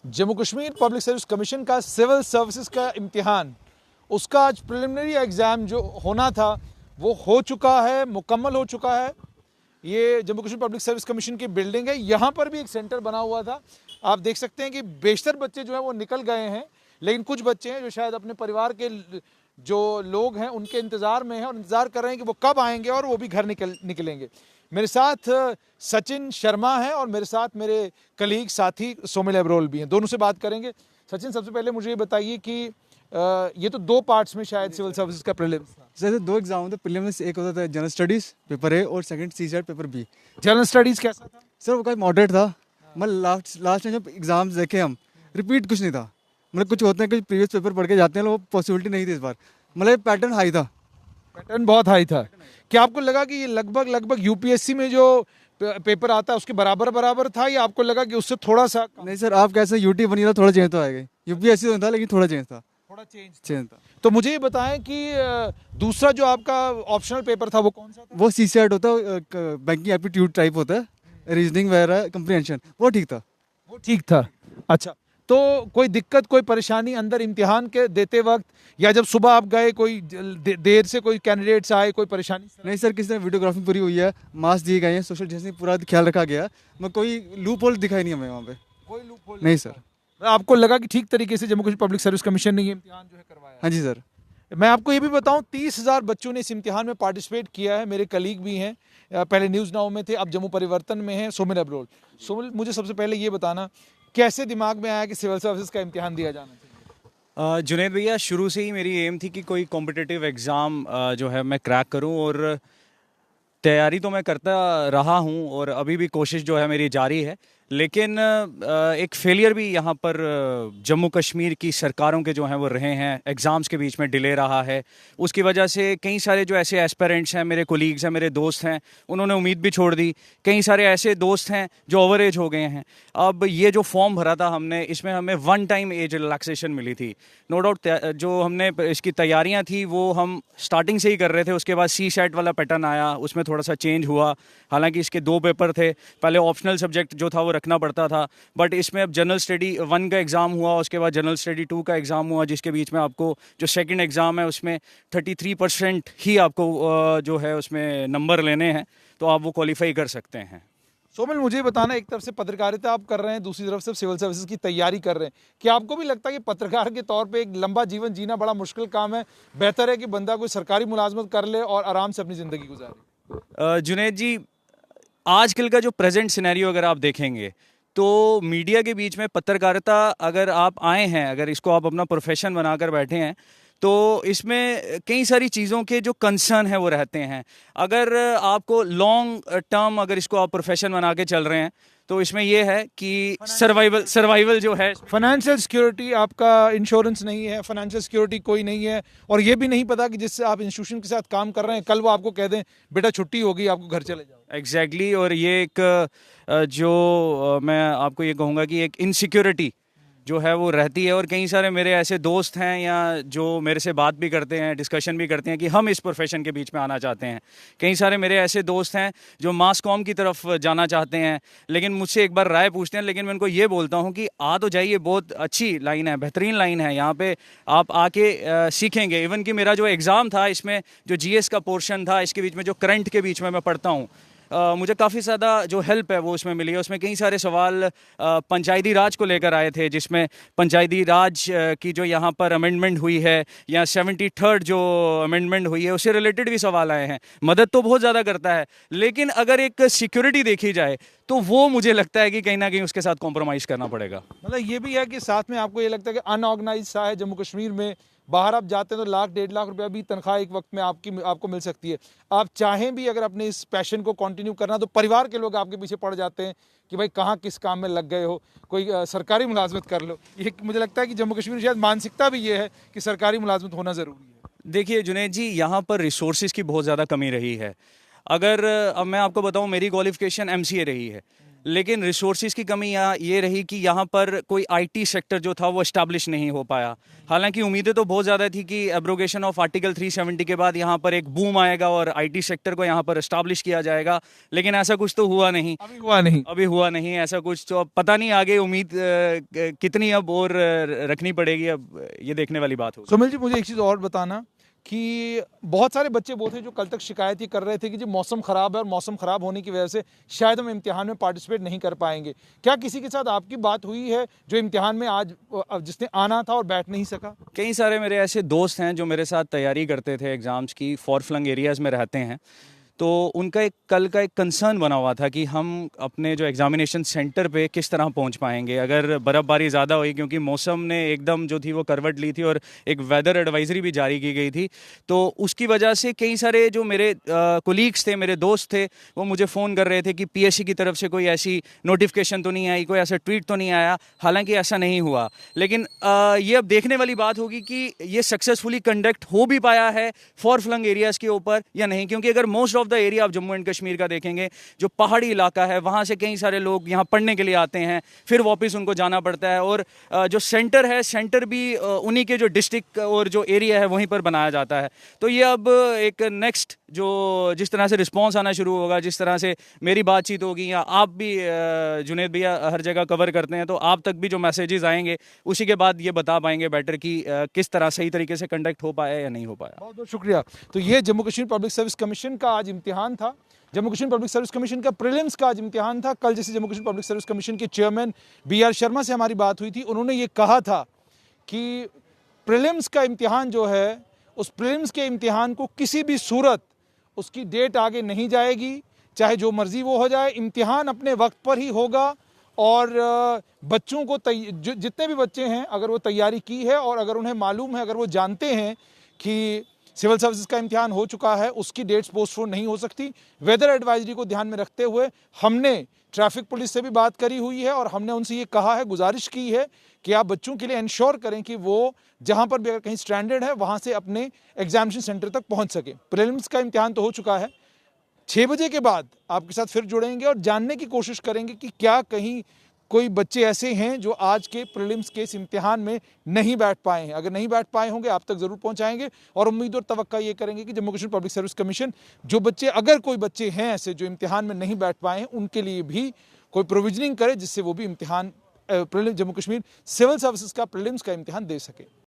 Jammu Kashmir public service commission का civil services का इम्तिहान, उसका आज प्रिलिमिनरी एग्ज़ाम जो होना था वो हो चुका है, मुकम्मल हो चुका है। ये Jammu Kashmir public service commission की बिल्डिंग है। यहाँ पर भी एक सेंटर बना हुआ था। आप देख सकते हैं कि बेशतर बच्चे जो हैं वो निकल गए हैं, लेकिन कुछ बच्चे हैं जो शायद अपने परिवार के जो लोग हैं उनके इंतज़ार में हैं और इंतज़ार कर रहे हैं कि वो कब आएंगे और वो भी घर निकलेंगे। मेरे साथ सचिन शर्मा हैं और मेरे साथ मेरे कलीग साथी सोमिल एब्रोल भी हैं। दोनों से बात करेंगे। सचिन, सबसे पहले मुझे ये बताइए कि ये तो दो पार्ट्स में शायद सिविल सर्विसेज का प्रीलिम्स था। जैसे दो एग्जाम होते, प्रीलिम्स एक होता था जनरल स्टडीज पेपर ए और second CSAT paper B. General studies कैसा था? सर वो काफ़ी मॉडरेट था। मतलब लास्ट में जब एग्जाम्स देखे हम, रिपीट कुछ नहीं था। मतलब कुछ होते हैं कुछ प्रीवियस पेपर पढ़ के जाते हैं, वो पॉसिबिलिटी नहीं थी इस बार। मतलब पैटर्न हाई था। पैटर्न बहुत हाई था। क्या आपको लगा कि ये लगभग यूपीएससी में जो पेपर आता है उसके बराबर था, या आपको लगा कि उससे थोड़ा सा नहीं सर, आप कैसे यूटी बनी था, थोड़ा चेंज तो आएगा। यूपीएससी तो था लेकिन थोड़ा चेंज था। थोड़ा चेंज था। तो मुझे ये बताएं कि दूसरा जो आपका ऑप्शनल पेपर था वो कौन सा था? वो सीसेट होता है, बैंकिंग एप्टीट्यूड टाइप होता है, रीजनिंग वगैरह कंप्रीहेंशन, वो ठीक था। वो ठीक था। अच्छा, तो कोई दिक्कत, कोई परेशानी अंदर इम्तिहान के देते वक्त, या जब सुबह आप गए कोई देर से कोई कैंडिडेट्स आए, कोई परेशानी? नहीं सर, किसी ने वीडियोग्राफी पूरी हुई है, मास्क दिए गए हैं, सोशल डिस्टेंसिंग पूरा ख्याल रखा गया। मैं कोई लूप होल दिखाई नहीं हमें वहाँ पे। कोई लूपहोल नहीं सर। आपको लगा कि ठीक तरीके से Jammu Kashmir public service commission ने ये इम्तिहान जो है करवाया? हाँ जी सर। मैं आपको ये भी बताऊं, 30,000 बच्चों ने इस इम्तिहान में पार्टिसिपेट किया है। मेरे कलीग भी हैं, पहले न्यूज़ नाउ में थे, अब जम्मू परिवर्तन में हैं, सोमिल एब्रोल। सोमिल, मुझे सबसे पहले ये बताना, कैसे दिमाग में आया कि सिविल सर्विसेज का इम्तिहान दिया जाना चाहिए? जुनैद भैया, शुरू से ही मेरी एम थी कि कोई कॉम्पिटिटिव एग्ज़ाम जो है मैं क्रैक करूं, और तैयारी तो मैं करता रहा हूं और अभी भी कोशिश जो है मेरी जारी है। लेकिन एक फेलियर भी यहाँ पर जम्मू कश्मीर की सरकारों के जो हैं वो रहे हैं। एग्ज़ाम्स के बीच में डिले रहा है, उसकी वजह से कई सारे जो ऐसे एस्पिरेंट्स हैं, मेरे कोलीग्स हैं, मेरे दोस्त हैं, उन्होंने उम्मीद भी छोड़ दी। कई सारे ऐसे दोस्त हैं जो ओवर एज हो गए हैं। अब ये जो फॉर्म भरा था हमने, इसमें हमें वन टाइम एज रिलैक्सेशन मिली थी। नो डाउट जो हमने इसकी तैयारियाँ थी वो हम स्टार्टिंग से ही कर रहे थे। उसके बाद सी सेट वाला पैटर्न आया, उसमें थोड़ा सा चेंज हुआ। हालांकि इसके दो पेपर थे, पहले ऑप्शनल सब्जेक्ट जो था वो रखना पड़ता था, बट इसमें अब जनरल स्टडी 1 का एग्ज़ाम हुआ, उसके बाद जनरल स्टडी 2 का एग्ज़ाम हुआ, जिसके बीच में आपको जो सेकंड एग्ज़ाम है उसमें 33% ही आपको जो है उसमें नंबर लेने हैं, तो आप वो क्वालिफाई कर सकते हैं। सोमिल, मुझे बताना, एक तरफ से पत्रकारिता आप कर रहे हैं, दूसरी तरफ से सिविल सर्विसेज की तैयारी कर रहे हैं, क्या आपको भी लगता है कि पत्रकार के तौर पे एक लंबा जीवन जीना बड़ा मुश्किल काम है? बेहतर है कि बंदा कोई सरकारी मुलाजमत कर ले और आराम से अपनी ज़िंदगी गुजारे? जुनैद जी, आजकल का जो प्रेजेंट सिनेरियो अगर आप देखेंगे तो मीडिया के बीच में पत्रकारिता अगर आप आए हैं, अगर इसको आप अपना प्रोफेशन बनाकर बैठे हैं, तो इसमें कई सारी चीज़ों के जो कंसर्न है वो रहते हैं। अगर आपको लॉन्ग टर्म अगर इसको आप प्रोफेशन बना के चल रहे हैं, तो इसमें यह है कि सर्वाइवल जो है, फाइनेंशियल सिक्योरिटी, आपका इंश्योरेंस नहीं है, फाइनेंशियल सिक्योरिटी कोई नहीं है, और ये भी नहीं पता कि जिससे आप इंस्टीट्यूशन के साथ काम कर रहे हैं कल वो आपको कह दें बेटा छुट्टी होगी, आपको घर चले जाओ। एग्जैक्टली। और ये एक जो मैं आपको ये कहूँगा कि एक इनसिक्योरिटी जो है वो रहती है। और कई सारे मेरे ऐसे दोस्त हैं या जो मेरे से बात भी करते हैं, डिस्कशन भी करते हैं कि हम इस प्रोफेशन के बीच में आना चाहते हैं। कई सारे मेरे ऐसे दोस्त हैं जो मास कॉम की तरफ जाना चाहते हैं, लेकिन मुझसे एक बार राय पूछते हैं, लेकिन मैं उनको ये बोलता हूँ कि आ तो जाइए, बहुत अच्छी लाइन है, बेहतरीन लाइन है, यहाँ पे आप आके सीखेंगे। इवन कि मेरा जो एग्ज़ाम था इसमें जो जीएस का पोर्शन था, इसके बीच में जो करंट के बीच में मैं पढ़ता हूँ, मुझे काफ़ी ज़्यादा जो हेल्प है वो उसमें मिली है। उसमें कई सारे सवाल पंचायती राज को लेकर आए थे, जिसमें पंचायती राज की जो यहाँ पर अमेंडमेंट हुई है या 73rd जो अमेंडमेंट हुई है उससे रिलेटेड भी सवाल आए हैं। मदद तो बहुत ज़्यादा करता है, लेकिन अगर एक सिक्योरिटी देखी जाए तो वो मुझे लगता है कि कहीं ना कहीं उसके साथ कॉम्प्रोमाइज़ करना पड़ेगा। मतलब ये भी है कि साथ में आपको ये लगता है कि अनऑर्गेनाइज सा है जम्मू कश्मीर में, बाहर आप जाते हैं तो 1,00,000-1,50,000 रुपया भी तनख्वाह एक वक्त में आपको मिल सकती है। आप चाहें भी अगर अपने इस पैशन को कंटिन्यू करना, तो परिवार के लोग आपके पीछे पड़ जाते हैं कि भाई कहाँ किस काम में लग गए हो, कोई सरकारी मुलाजमत कर लो। ये मुझे लगता है कि जम्मू कश्मीर शायद मानसिकता भी ये है कि सरकारी मुलाजमत होना ज़रूरी है। देखिए जुनैद जी, यहाँ पर रिसोर्सेज की बहुत ज़्यादा कमी रही है। अगर अब मैं आपको बताऊँ, मेरी क्वालिफिकेशन एमसीए रही है, लेकिन रिसोर्सेज की कमी यहाँ ये रही कि यहाँ पर कोई आईटी सेक्टर जो था वो इस्टेब्लिश नहीं हो पाया। हालांकि उम्मीदें तो बहुत ज़्यादा थी कि एब्रोगेशन ऑफ आर्टिकल 370 के बाद यहाँ पर एक बूम आएगा और आईटी सेक्टर को यहाँ पर इस्टेब्लिश किया जाएगा, लेकिन ऐसा कुछ तो हुआ नहीं। अभी हुआ नहीं ऐसा कुछ। तो अब पता नहीं आगे उम्मीद कितनी अब और रखनी पड़ेगी, अब ये देखने वाली बात होगी। सुमिल जी, मुझे एक चीज़ और बताना कि बहुत सारे बच्चे वो थे जो कल तक शिकायत ही कर रहे थे कि जी मौसम ख़राब है और मौसम ख़राब होने की वजह से शायद हम इम्तिहान में पार्टिसिपेट नहीं कर पाएंगे। क्या किसी के साथ आपकी बात हुई है जो इम्तिहान में आज जिसने आना था और बैठ नहीं सका? कई सारे मेरे ऐसे दोस्त हैं जो मेरे साथ तैयारी करते थे एग्ज़ाम्स की, फॉर फ्लंग एरियाज़ में रहते हैं। तो उनका एक कल का एक कंसर्न बना हुआ था कि हम अपने जो एग्ज़ामिनेशन सेंटर पे किस तरह पहुंच पाएंगे अगर बर्फ़बारी ज़्यादा हुई, क्योंकि मौसम ने एकदम जो थी वो करवट ली थी और एक वेदर एडवाइजरी भी जारी की गई थी। तो उसकी वजह से कई सारे जो मेरे कोलीग्स थे, मेरे दोस्त थे, वो मुझे फ़ोन कर रहे थे कि पीएससी की तरफ से कोई ऐसी नोटिफिकेशन तो नहीं आई, कोई ऐसा ट्वीट तो नहीं आया। हालांकि ऐसा नहीं हुआ, लेकिन ये अब देखने वाली बात होगी कि ये सक्सेसफुली कंडक्ट हो भी पाया है फॉर फ्लंग एरियाज़ के ऊपर या नहीं। क्योंकि अगर मोस्ट ऑफ द एरिया आप जम्मू एंड कश्मीर का देखेंगे, जो पहाड़ी इलाका है, वहाँ से कई सारे लोग यहाँ पढ़ने के लिए आते हैं, फिर वापस उनको जाना पड़ता है। और जो सेंटर है, सेंटर भी उन्हीं के जो डिस्ट्रिक्ट और जो एरिया है वहीं पर बनाया जाता है। तो ये अब एक नेक्स्ट जो जिस तरह से रिस्पॉन्स आना शुरू होगा, जिस तरह से मेरी बातचीत होगी, या आप भी जुनेद भैया हर जगह कवर करते हैं, तो आप तक भी जो मैसेजेस आएंगे उसी के बाद ये बता पाएंगे बेटर कि किस तरह सही तरीके से कंडक्ट हो पाया या नहीं हो पाया। बहुत बहुत शुक्रिया। तो ये Jammu Kashmir public service commission का आज इम्तिहान था। Jammu Kashmir public service commission का प्रीलिम्स का आज इम्तिहान था। कल जैसे Jammu Kashmir public service commission के चेयरमैन BR शर्मा से हमारी बात हुई थी, उन्होंने ये कहा था कि प्रीलिम्स का इम्तिहान जो है, उस प्रीलिम्स के इम्तिहान को किसी भी सूरत उसकी डेट आगे नहीं जाएगी, चाहे जो मर्जी वो हो जाए, इम्तिहान अपने वक्त पर ही होगा। और बच्चों को जितने भी बच्चे हैं, अगर वो तैयारी की है और अगर उन्हें मालूम है, अगर वो जानते हैं कि सिविल सर्विसेज का इम्तिहान हो चुका है, उसकी डेट्स पोस्टपोन नहीं हो सकती। वेदर एडवाइजरी को ध्यान में रखते हुए हमने ट्रैफिक पुलिस से भी बात करी हुई है और हमने उनसे ये कहा है, गुजारिश की है कि आप बच्चों के लिए इंश्योर करें कि वो जहां पर भी अगर कहीं स्ट्रैंडेड है वहां से अपने एग्जामिनेशन सेंटर तक पहुंच सके। प्रीलिम्स का इम्तिहान तो हो चुका है। 6 बजे के बाद आपके साथ फिर जुड़ेंगे और जानने की कोशिश करेंगे कि क्या कहीं कोई बच्चे ऐसे हैं जो आज के प्रीलिम्स के इस इम्तिहान में नहीं बैठ पाए हैं। अगर नहीं बैठ पाए होंगे, आप तक ज़रूर पहुंचाएंगे और उम्मीद और तवक्का ये करेंगे कि Jammu Kashmir public service commission जो बच्चे, अगर कोई बच्चे हैं ऐसे जो इम्तिहान में नहीं बैठ पाए हैं, उनके लिए भी कोई प्रोविजनिंग करे जिससे वो भी इम्तिहान जम्मू कश्मीर सिविल सर्विसेज का प्रीलिम्स का इम्तिहान दे सके।